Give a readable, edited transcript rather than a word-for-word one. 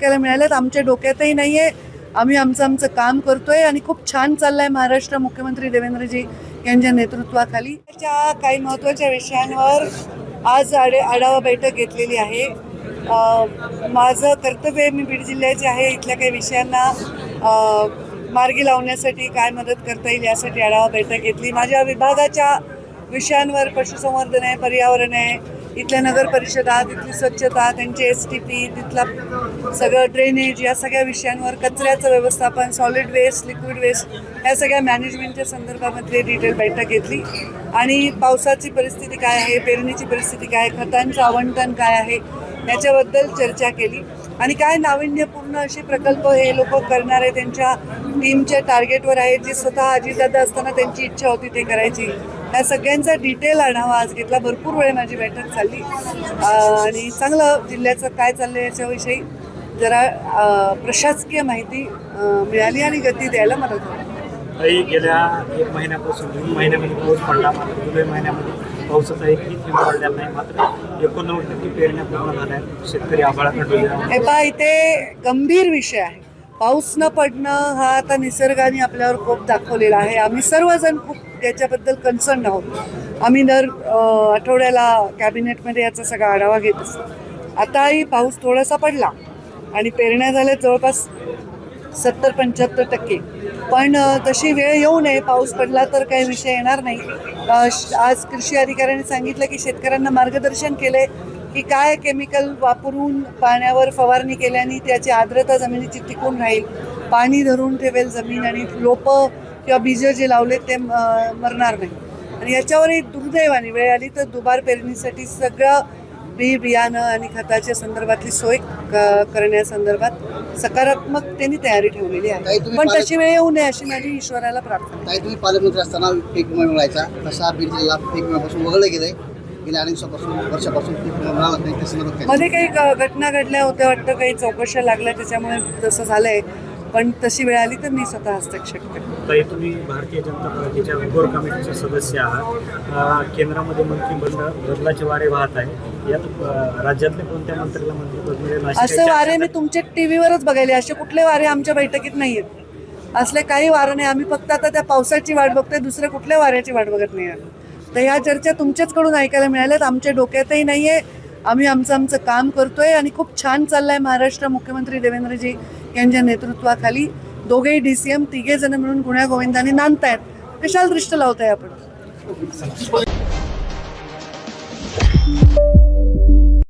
ऐकायला मिळाल्यात आमच्या डोक्यातही नाहीये. आम्ही आमचं काम करतोय आणि खूप छान चाललंय महाराष्ट्र. मुख्यमंत्री देवेंद्रजी यांच्या नेतृत्वाखाली काही महत्त्वाच्या विषयांवर आज आढावा बैठक घेतलेली आहे. माझं कर्तव्य, मी बीड जिल्ह्याचे आहे, इथल्या काही विषयांना मार्गी लावण्यासाठी काय मदत करता येईल यासाठी आढावा बैठक घेतली. माझ्या विभागाच्या विषयांवर पशुसंवर्धन आहे, पर्यावरण आहे, इथल्या नगर परिषदा, तिथली स्वच्छता, त्यांचे STP, तिथला सगळं ड्रेनेज, या सगळ्या विषयांवर, कचऱ्याचं व्यवस्थापन, सॉलिड वेस्ट, लिक्विड वेस्ट, ह्या सगळ्या मॅनेजमेंटच्या संदर्भामध्ये डिटेल बैठक घेतली. आणि पावसाची परिस्थिती काय आहे, पेरणीची परिस्थिती काय, खतांचं आवंटन काय आहे याच्याबद्दल चर्चा केली. आणि काय नाविन्यपूर्ण असे प्रकल्प हे लोक करणार आहे, त्यांच्या टीमच्या टार्गेटवर आहेत, जे स्वतः अजितदादा असताना त्यांची इच्छा होती ते करायची. ह्या सगळ्यांचा डिटेल आढावा आज घेतला. भरपूर वेळ माझी बैठक चालली आणि चांगलं जिल्ह्याचं काय चाललं याच्याविषयी जरा प्रशासकीय माहिती मिळाली आणि गती द्यायला मदत झाली. गेल्या 1 महिन्यापासून जून महिन्यामध्ये पाऊस पडला, मात्र जुलै महिन्यामध्ये पावसाचा एकही थेंब पडलेला नाही. मात्र 89% पेरण्या पूर्ण झाल्या. शेतकरी आभाळाकडे हे पहा, इथे गंभीर विषय आहे. पाऊस न पडणं हा आता निसर्गाने आपल्यावर कोप दाखवलेला आहे. आम्ही सर्वजण खूप याच्याबद्दल कन्सर्न आहोत. आम्ही दर आठवड्याला कॅबिनेटमध्ये याचा सगळा आढावा घेत असतो. आताही पाऊस थोडासा पडला आणि पेरण्या झाल्या जवळपास 70-75%. पण तशी वेळ येऊ नये, पाऊस पडला तर काही विषय येणार नाही. आज कृषी अधिकाऱ्यांनी सांगितलं की शेतकऱ्यांना मार्गदर्शन केले की काय केमिकल वापरून पाण्यावर फवारणी केल्याने त्याची आर्द्रता जमिनीची टिकून राहील, पाणी धरून ठेवेल जमीन आणि रोपं किंवा बीज जे लावले ते मरणार नाही. आणि याच्यावरही दुर्दैवाने वेळ आली तर दुबार पेरणीसाठी सगळं बियाणं आणि खताच्या संदर्भातली सोय करण्यासंदर्भात सकारात्मकतेने तयारी ठेवलेली आहे. पण तशी वेळ येऊ नये अशी माझी ईश्वराला प्रार्थना. तुम्ही पालकमंत्री असताना पीक विमा मिळायचा, तसा बीड जिल्हा पीक विम्यापासून वगळलं गेलंय. गेल्या अनेक वर्षापासून पीक विमा मिळाला नाही. त्या संदर्भात मध्ये काही घटना घडल्या होत्या वाटतं, काही चौकशा लागल्या त्याच्यामुळे तसं झालंय. पण तशी वेळ आली तर मी स्वतः हस्तक्षेप करेन. तुम्ही भारतीय जनता पार्टीच्या कोर कमिटीचे सदस्य आहात. केंद्रामध्ये मंत्रिमंडळ बदलाचे वारे वाहत आहे. यात राज्यातल्या कोणत्या मंत्र्याला मंत्रिपद मिळेल असे वारे मी तुमच्या टीव्हीवरच बघायले. असे कुठले वारे आमच्या बैठकीत नाही आहेत. असले काही वारं नाही. आम्ही फक्त आता त्या पावसाची वाट बघतोय, दुसऱ्या कुठल्या वाऱ्याची वाट बघत नाही. तर ह्या चर्चा तुमच्याचकडून ऐकायला मिळाल्यात. आमच्या डोक्यातही नाहीये. आम्ही आमचं काम करतोय आणि खूप छान चाललंय महाराष्ट्र. मुख्यमंत्री देवेंद्रजी यांच्या नेतृत्वाखाली दोघेही DCM, तिघे जण मिळून गुण्यागोविंदाने नांदतायत. कशाला दृष्ट लावताय आपण?